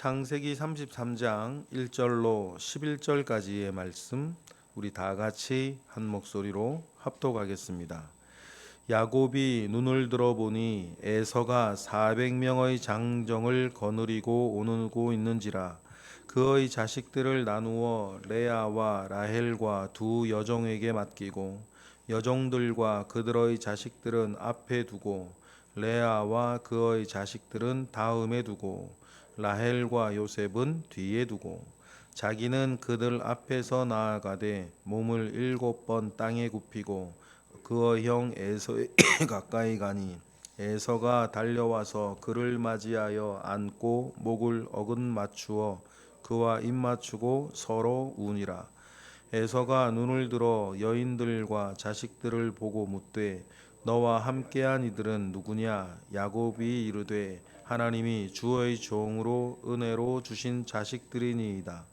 창세기 33장 1절로 11절까지의 말씀 우리 다 같이 한 목소리로 합독하겠습니다. 야곱이 눈을 들어보니 에서가 400명의 장정을 거느리고 오고 있는지라 그의 자식들을 나누어 레아와 라헬과 두 여종에게 맡기고 여종들과 그들의 자식들은 앞에 두고 레아와 그의 자식들은 다음에 두고 라헬과 요셉은 뒤에 두고 자기는 그들 앞에서 나아가되 몸을 7번 땅에 굽히고 그의 형 에서에 가까이 가니 에서가 달려와서 그를 맞이하여 안고 목을 어긋 맞추어 그와 입 맞추고 서로 우니라. 에서가 눈을 들어 여인들과 자식들을 보고 묻되 너와 함께한 이들은 누구냐? 야곱이 이르되 하나님이 주의 종으로 은혜로 주신 자식들이니이다.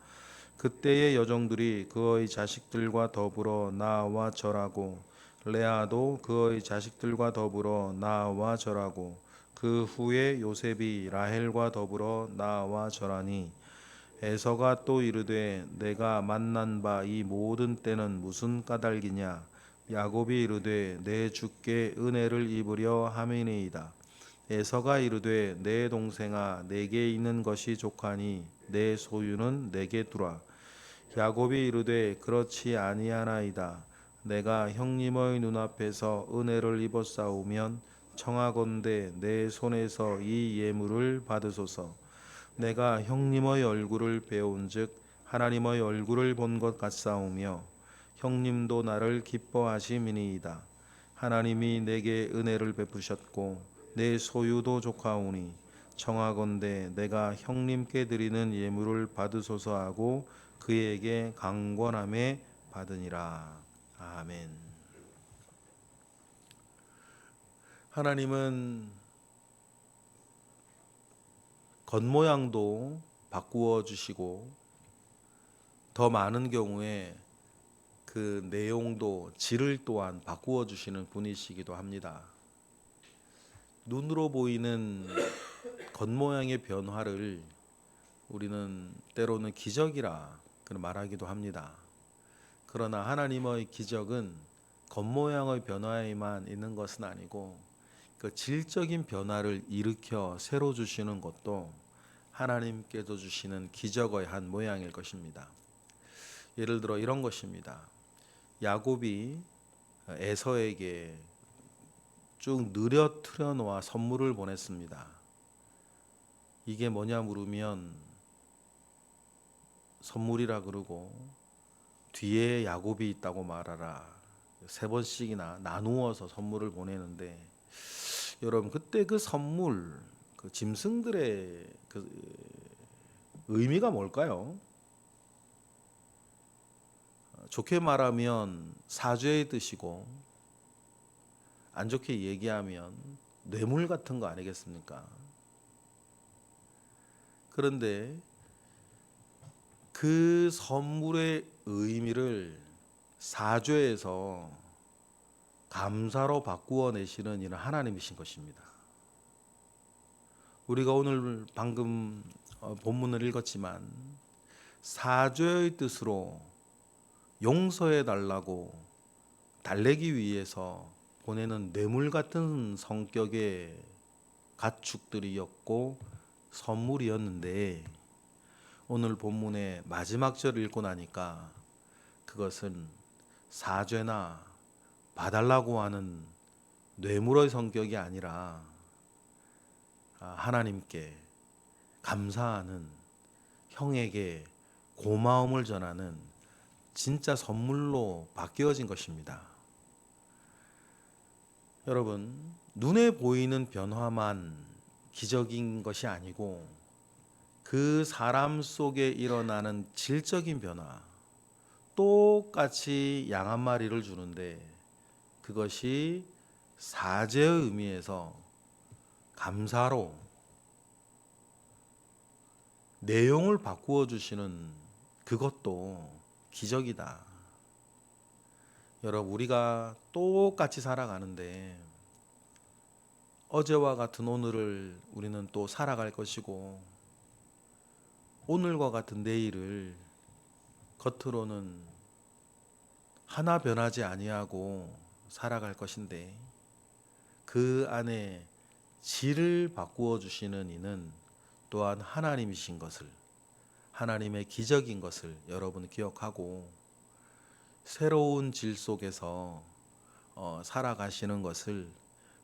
그때의 여종들이 그의 자식들과 더불어 나와 절하고 레아도 그의 자식들과 더불어 나와 절하고 그 후에 요셉이 라헬과 더불어 나와 절하니 에서가 또 이르되 내가 만난 바 이 모든 때는 무슨 까닭이냐? 야곱이 이르되 내 주께 은혜를 입으려 함이니이다. 에서가 이르되 내 동생아 내게 있는 것이 족하니 내 소유는 내게 두라. 야곱이 이르되 그렇지 아니하나이다. 내가 형님의 눈앞에서 은혜를 입었사오면 청하건대 내 손에서 이 예물을 받으소서. 내가 형님의 얼굴을 배운즉 하나님의 얼굴을 본 것 같사오며 형님도 나를 기뻐하심이니이다. 하나님이 내게 은혜를 베푸셨고 내 소유도 족하오니 청하건대 내가 형님께 드리는 예물을 받으소서 하고 그에게 강권함에 받으니라. 아멘. 하나님은 겉모양도 바꾸어 주시고 더 많은 경우에 그 내용도 질을 또한 바꾸어 주시는 분이시기도 합니다. 눈으로 보이는 겉모양의 변화를 우리는 때로는 기적이라 말하기도 합니다. 그러나 하나님의 기적은 겉모양의 변화에만 있는 것은 아니고 그 질적인 변화를 일으켜 새로 주시는 것도 하나님께서 주시는 기적의 한 모양일 것입니다. 예를 들어 이런 것입니다. 야곱이 에서에게 쭉 느려트려 놓아 선물을 보냈습니다. 이게 뭐냐 물으면 선물이라 그러고 뒤에 야곱이 있다고 말하라. 3번씩이나 나누어서 선물을 보내는데 여러분 그때 그 선물 그 짐승들의 그 의미가 뭘까요? 좋게 말하면 사죄의 뜻이고 안 좋게 얘기하면 뇌물 같은 거 아니겠습니까? 그런데 그 선물의 의미를 사죄에서 감사로 바꾸어 내시는 이는 하나님이신 것입니다. 우리가 오늘 방금 본문을 읽었지만 사죄의 뜻으로 용서해 달라고 달래기 위해서 보내는 뇌물 같은 성격의 가축들이었고 선물이었는데 오늘 본문의 마지막 절을 읽고 나니까 그것은 사죄나 봐달라고 하는 뇌물의 성격이 아니라 하나님께 감사하는 형에게 고마움을 전하는 진짜 선물로 바뀌어진 것입니다. 여러분, 눈에 보이는 변화만 기적인 것이 아니고 그 사람 속에 일어나는 질적인 변화, 똑같이 양 한 마리를 주는데 그것이 사죄의 의미에서 감사로 내용을 바꾸어 주시는 그것도 기적이다. 여러분 우리가 똑같이 살아가는데 어제와 같은 오늘을 우리는 또 살아갈 것이고 오늘과 같은 내일을 겉으로는 하나 변하지 아니하고 살아갈 것인데 그 안에 질을 바꾸어 주시는 이는 또한 하나님이신 것을, 하나님의 기적인 것을 여러분 기억하고 새로운 질 속에서 살아가시는 것을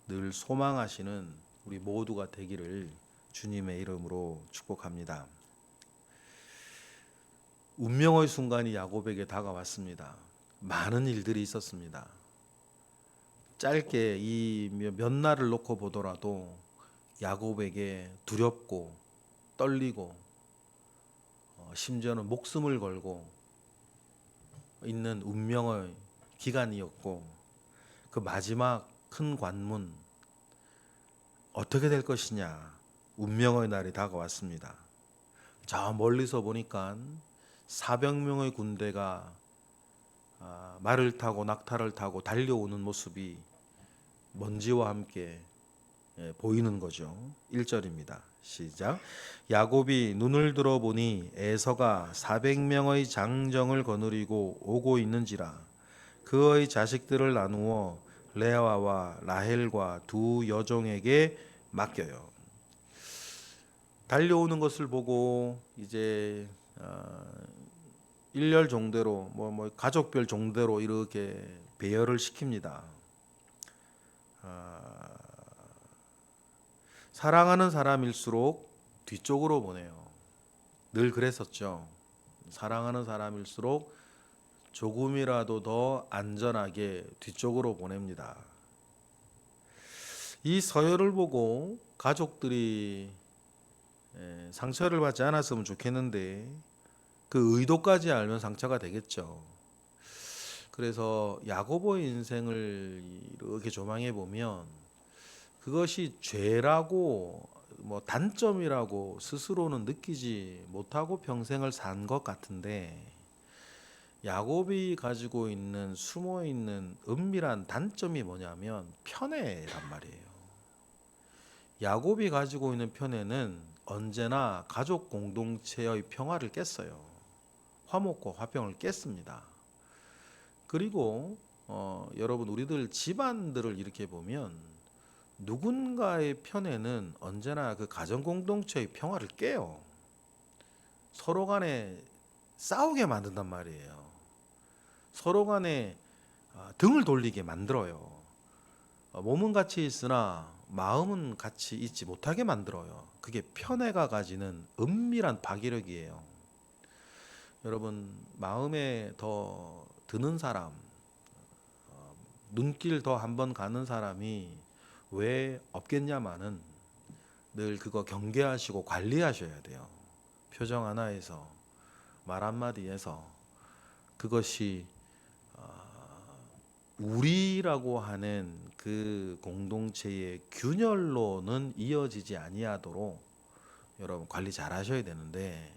늘 소망하시는 우리 모두가 되기를 주님의 이름으로 축복합니다. 운명의 순간이 야곱에게 다가왔습니다. 많은 일들이 있었습니다. 짧게 이 몇 날을 놓고 보더라도 야곱에게 두렵고 떨리고 심지어는 목숨을 걸고 있는 운명의 기간이었고 그 마지막 큰 관문 어떻게 될 것이냐 운명의 날이 다가왔습니다. 저 멀리서 보니까 400명의 군대가 말을 타고 낙타를 타고 달려오는 모습이 먼지와 함께 보이는 거죠. 1절입니다. 시작. 야곱이 눈을 들어보니 에서가 400명의 장정을 거느리고 오고 있는지라 그의 자식들을 나누어 레아와 라헬과 두 여종에게 맡겨요. 달려오는 것을 보고 이제 일렬 종대로 뭐 가족별 종대로 이렇게 배열을 시킵니다. 사랑하는 사람일수록 뒤쪽으로 보내요. 늘 그랬었죠. 사랑하는 사람일수록 조금이라도 더 안전하게 뒤쪽으로 보냅니다. 이 서열을 보고 가족들이 상처를 받지 않았으면 좋겠는데 그 의도까지 알면 상처가 되겠죠. 그래서 야고보의 인생을 이렇게 조망해 보면 그것이 죄라고 뭐 단점이라고 스스로는 느끼지 못하고 평생을 산 것 같은데 야곱이 가지고 있는 숨어 있는 은밀한 단점이 뭐냐면 편애란 말이에요. 야곱이 가지고 있는 편애는 언제나 가족 공동체의 평화를 깼어요. 화목과 화평을 깼습니다. 그리고 여러분 우리들 집안들을 이렇게 보면 누군가의 편애는 언제나 그 가정 공동체의 평화를 깨요. 서로 간에 싸우게 만든단 말이에요. 서로 간에 등을 돌리게 만들어요. 몸은 같이 있으나 마음은 같이 있지 못하게 만들어요. 그게 편애가 가지는 은밀한 파괴력이에요. 여러분 마음에 더 드는 사람, 눈길 더 한 번 가는 사람이 왜 없겠냐마는 늘 그거 경계하시고 관리하셔야 돼요. 표정 하나에서 말 한마디에서 그것이 우리라고 하는 그 공동체의 균열로는 이어지지 아니하도록 여러분 관리 잘 하셔야 되는데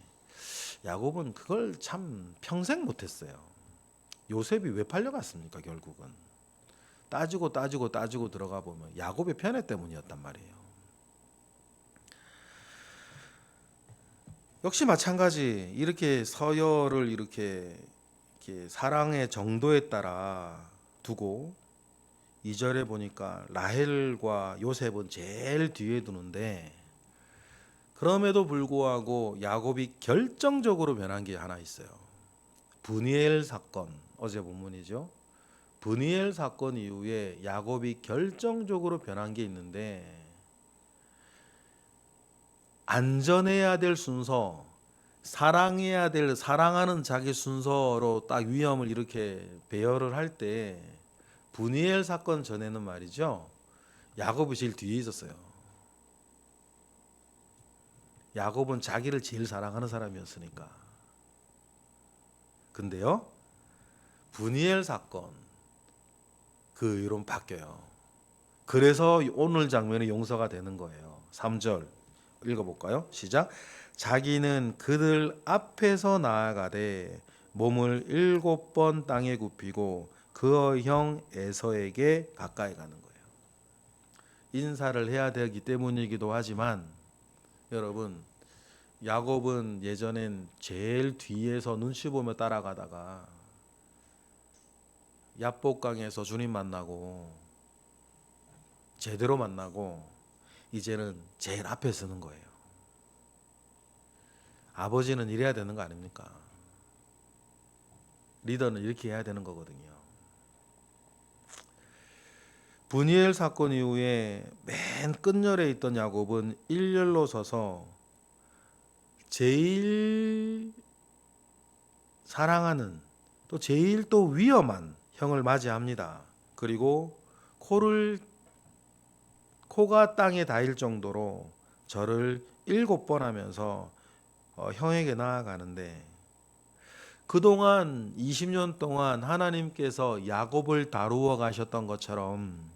야곱은 그걸 참 평생 못했어요. 요셉이 왜 팔려갔습니까? 결국은 따지고 들어가 보면 야곱의 편애 때문이었단 말이에요. 역시 마찬가지 이렇게 서열을 이렇게 사랑의 정도에 따라 두고 2절에 보니까 라헬과 요셉은 제일 뒤에 두는데 그럼에도 불구하고 야곱이 결정적으로 변한 게 하나 있어요. 브니엘 사건, 어제 본문이죠. 브니엘 사건 이후에 야곱이 결정적으로 변한 게 있는데 안전해야 될 순서, 사랑해야 될 사랑하는 자기 순서로 딱 위험을 이렇게 배열을 할 때 브니엘 사건 전에는 말이죠. 야곱이 제일 뒤에 있었어요. 야곱은 자기를 제일 사랑하는 사람이었으니까. 근데요. 브니엘 사건 그 이론 바뀌어요. 그래서 오늘 장면이 용서가 되는 거예요. 3절 읽어볼까요? 시작. 자기는 그들 앞에서 나아가되 몸을 7번 땅에 굽히고 그의 형 에서에게 가까이 가는 거예요. 인사를 해야 되기 때문이기도 하지만 여러분 야곱은 예전엔 제일 뒤에서 눈치 보며 따라가다가 야복강에서 주님 만나고 제대로 만나고 이제는 제일 앞에 서는 거예요. 아버지는 이래야 되는 거 아닙니까? 리더는 이렇게 해야 되는 거거든요. 분이엘 사건 이후에 맨 끝열에 있던 야곱은 일렬로 서서 제일 사랑하는 또 제일 또 위험한 형을 맞이합니다. 그리고 코가 땅에 닿을 정도로 절을 7번 하면서 형에게 나아가는데, 그동안 20년 동안 하나님께서 야곱을 다루어 가셨던 것처럼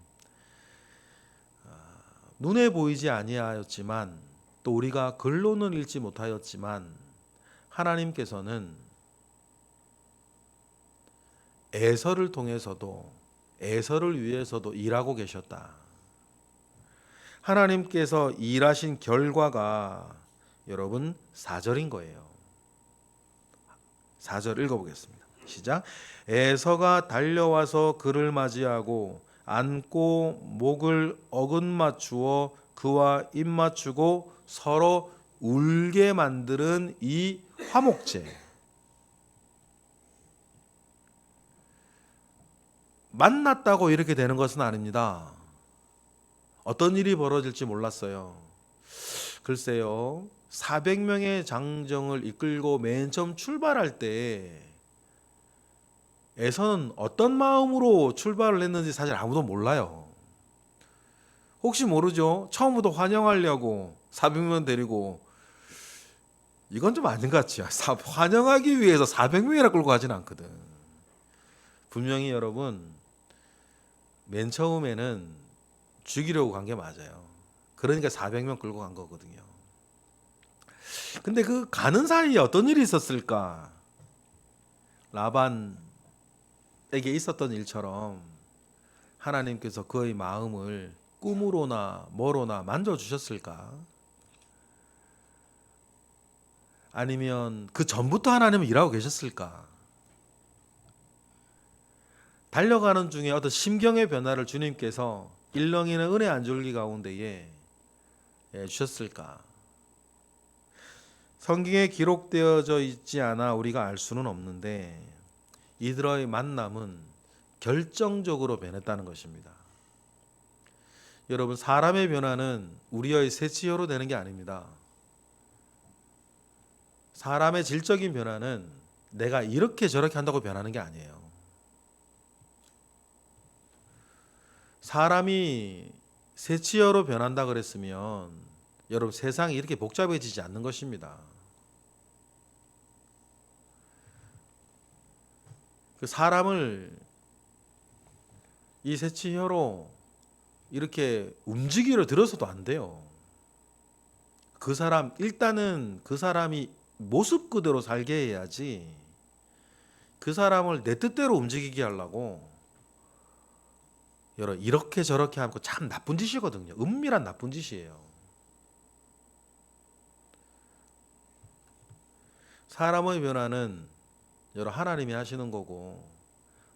눈에 보이지 아니하였지만 또 우리가 글로는 읽지 못하였지만 하나님께서는 에서를 통해서도 에서를 위해서도 일하고 계셨다. 하나님께서 일하신 결과가 여러분 4절인 거예요. 4절 읽어보겠습니다. 시작. 에서가 달려와서 그를 맞이하고 안고 목을 어긋맞추어 그와 입맞추고 서로 울게 만드는 이 화목제. 만났다고 이렇게 되는 것은 아닙니다. 어떤 일이 벌어질지 몰랐어요. 글쎄요, 400명의 장정을 이끌고 맨 처음 출발할 때 에서는 어떤 마음으로 출발을 했는지 사실 아무도 몰라요. 혹시 모르죠? 처음부터 환영하려고 400명 데리고, 이건 좀 아닌 것 같지. 환영하기 위해서 400명이나 끌고 가진 않거든. 분명히 여러분, 맨 처음에는 죽이려고 간 게 맞아요. 그러니까 400명 끌고 간 거거든요. 근데 그 가는 사이에 어떤 일이 있었을까? 라반에게 있었던 일처럼 하나님께서 그의 마음을 꿈으로나 뭐로나 만져주셨을까? 아니면 그 전부터 하나님은 일하고 계셨을까? 달려가는 중에 어떤 심경의 변화를 주님께서 일렁이는 은혜 안줄기 가운데에 주셨을까? 성경에 기록되어져 있지 않아 우리가 알 수는 없는데 이들의 만남은 결정적으로 변했다는 것입니다. 여러분, 사람의 변화는 우리의 새치효로 되는 게 아닙니다. 사람의 질적인 변화는 내가 이렇게 저렇게 한다고 변하는 게 아니에요. 사람이 새치효로 변한다 그랬으면 여러분, 세상이 이렇게 복잡해지지 않는 것입니다. 그 사람을 이 새치효로 이렇게 움직이려 들어서도 안 돼요. 그 사람, 일단은 그 사람이 모습 그대로 살게 해야지, 그 사람을 내 뜻대로 움직이게 하려고 이렇게 저렇게 하고 참 나쁜 짓이거든요. 은밀한 나쁜 짓이에요. 사람의 변화는 하나님이 하시는 거고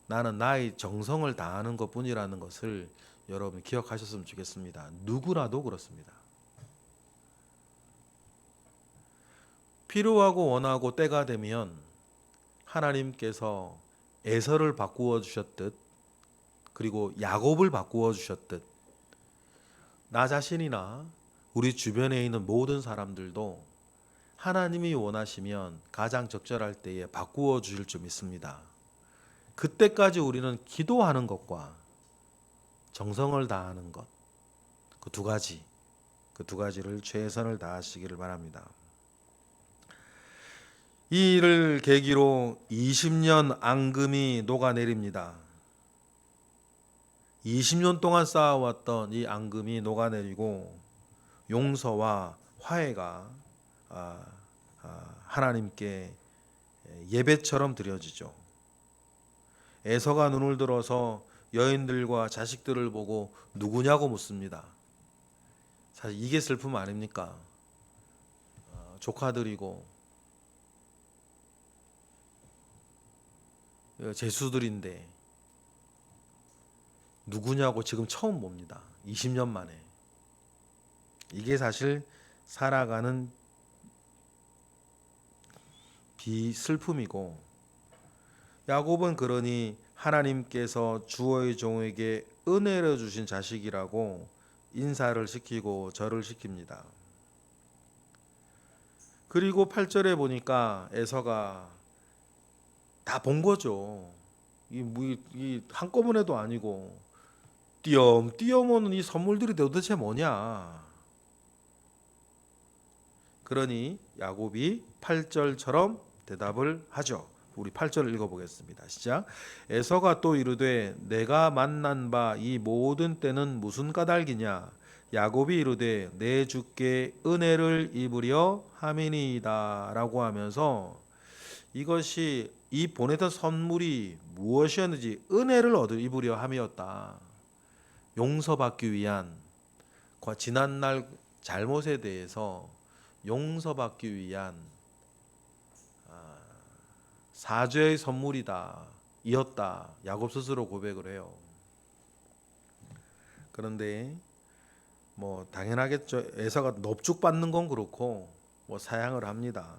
나는 나의 정성을 다하는 것뿐이라는 것을 여러분 기억하셨으면 좋겠습니다. 누구라도 그렇습니다. 필요하고 원하고 때가 되면 하나님께서 에서를 바꾸어 주셨듯, 그리고 야곱을 바꾸어 주셨듯, 나 자신이나 우리 주변에 있는 모든 사람들도 하나님이 원하시면 가장 적절할 때에 바꾸어 주실 줄 믿습니다. 그때까지 우리는 기도하는 것과 정성을 다하는 것, 그 두 가지를 최선을 다하시기를 바랍니다. 이 일을 계기로 20년 앙금이 녹아내립니다. 20년 동안 쌓아왔던 이 앙금이 녹아내리고 용서와 화해가 하나님께 예배처럼 드려지죠. 에서가 눈을 들어서 여인들과 자식들을 보고 누구냐고 묻습니다. 사실 이게 슬픔 아닙니까? 조카들이고 제수들인데 누구냐고 지금 처음 봅니다. 20년 만에. 이게 사실 살아가는 비슬픔이고, 야곱은 그러니 하나님께서 주의 종에게 은혜를 주신 자식이라고 인사를 시키고 절을 시킵니다. 그리고 8절에 보니까 에서가 다 본 거죠. 이 한꺼번에도 아니고 띄엄띄엄 오는 이 선물들이 도대체 뭐냐. 그러니 야곱이 8절처럼 대답을 하죠. 우리 8절을 읽어보겠습니다. 시작. 에서가 또 이르되 내가 만난 바 이 모든 때는 무슨 까닭이냐. 야곱이 이르되 내 주께 은혜를 입으려 함이니이다 라고 하면서 이것이 이 보내던 선물이 무엇이었는지 은혜를 얻어 입으려 함이었다. 용서받기 위한 지난날 잘못에 대해서 용서받기 위한 사죄의 선물이다 이었다. 야곱 스스로 고백을 해요. 그런데 뭐 당연하겠죠. 에서가 넙죽 받는 건 그렇고 뭐 사양을 합니다.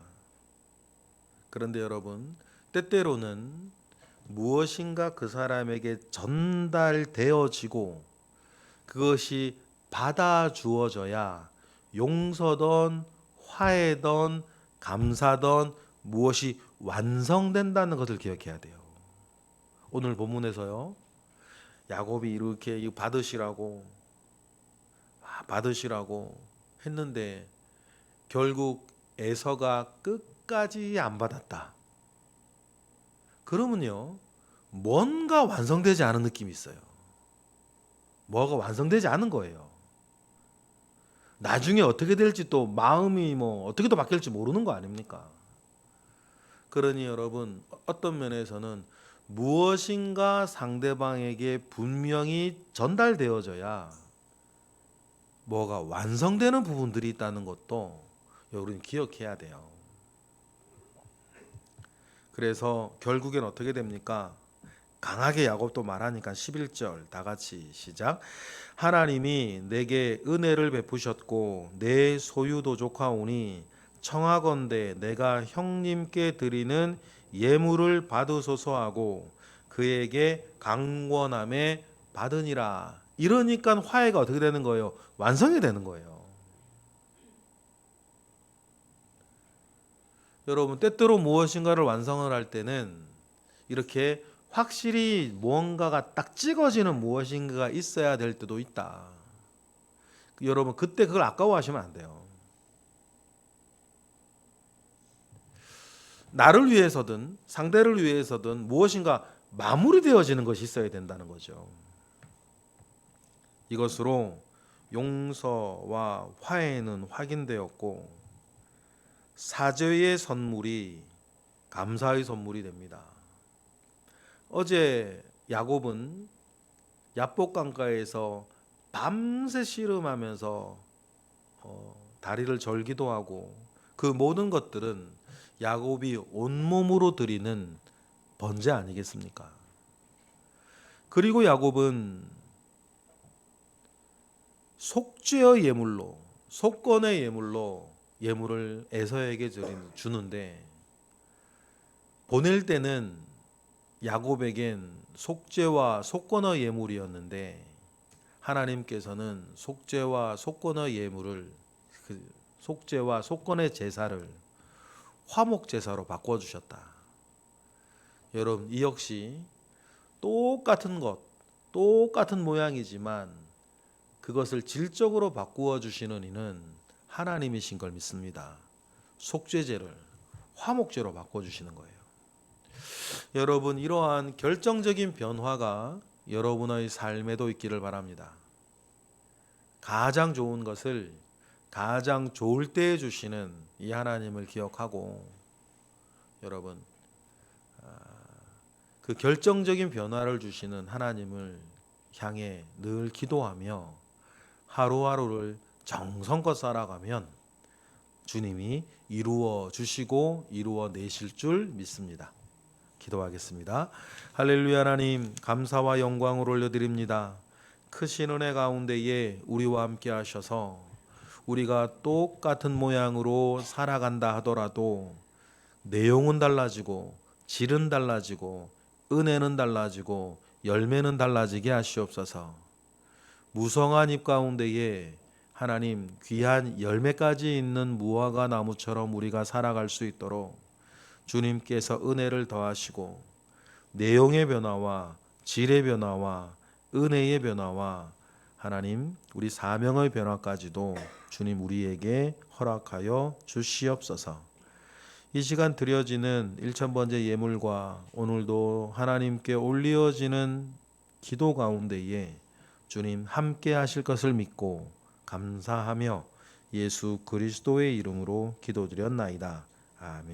그런데 여러분, 때때로는 무엇인가 그 사람에게 전달되어지고 그것이 받아 주어져야 용서든 화해든 감사든 무엇이 완성된다는 것을 기억해야 돼요. 오늘 본문에서요, 야곱이 이렇게 받으시라고 했는데 결국 에서가 끝까지 안 받았다. 그러면요, 뭔가 완성되지 않은 느낌이 있어요. 뭐가 완성되지 않은 거예요. 나중에 어떻게 될지 또 마음이 뭐 어떻게 또 바뀔지 모르는 거 아닙니까? 그러니 여러분, 어떤 면에서는 무엇인가 상대방에게 분명히 전달되어져야 뭐가 완성되는 부분들이 있다는 것도 여러분 기억해야 돼요. 그래서 결국엔 어떻게 됩니까? 강하게 야곱도 말하니까 11절 다 같이 시작. 하나님이 내게 은혜를 베푸셨고 내 소유도 좋아오니 청하건대 내가 형님께 드리는 예물을 받으소서 하고 그에게 강권함에 받으니라. 이러니까 화해가 어떻게 되는 거예요? 완성이 되는 거예요. 여러분, 때때로 무엇인가를 완성을 할 때는 이렇게 확실히 무언가가 딱 찍어지는 무엇인가가 있어야 될 때도 있다. 여러분, 그때 그걸 아까워하시면 안 돼요. 나를 위해서든 상대를 위해서든 무엇인가 마무리되어지는 것이 있어야 된다는 거죠. 이것으로 용서와 화해는 확인되었고 사죄의 선물이 감사의 선물이 됩니다. 어제 야곱은 야복 강가에서 밤새 씨름하면서 다리를 절기도 하고 그 모든 것들은 야곱이 온몸으로 드리는 번제 아니겠습니까? 그리고 야곱은 속죄의 예물로, 속건의 예물로 예물을 에서에게 주는데 보낼 때는 야곱에겐 속죄와 속건의 예물이었는데 하나님께서는 속죄와 속건의 예물을 속죄와 속건의 제사를 화목 제사로 바꿔 주셨다. 여러분, 이 역시 똑같은 것, 똑같은 모양이지만 그것을 질적으로 바꾸어 주시는 이는 하나님이신 걸 믿습니다. 속죄제를 화목제로 바꿔 주시는 거예요. 여러분, 이러한 결정적인 변화가 여러분의 삶에도 있기를 바랍니다. 가장 좋은 것을 가장 좋을 때에 주시는 이 하나님을 기억하고 여러분, 그 결정적인 변화를 주시는 하나님을 향해 늘 기도하며 하루하루를 정성껏 살아가면 주님이 이루어 주시고 이루어 내실 줄 믿습니다. 기도하겠습니다. 할렐루야. 하나님 감사와 영광을 올려드립니다. 크신 은혜 가운데에 우리와 함께 하셔서 우리가 똑같은 모양으로 살아간다 하더라도 내용은 달라지고 질은 달라지고 은혜는 달라지고 열매는 달라지게 하시옵소서. 무성한 잎 가운데에 하나님 귀한 열매까지 있는 무화과 나무처럼 우리가 살아갈 수 있도록 주님께서 은혜를 더하시고 내용의 변화와 질의 변화와 은혜의 변화와 하나님 우리 사명의 변화까지도 주님 우리에게 허락하여 주시옵소서. 이 시간 드려지는 1000번째 예물과 오늘도 하나님께 올려지는 기도 가운데에 주님 함께 하실 것을 믿고 감사하며 예수 그리스도의 이름으로 기도드렸나이다. 아멘.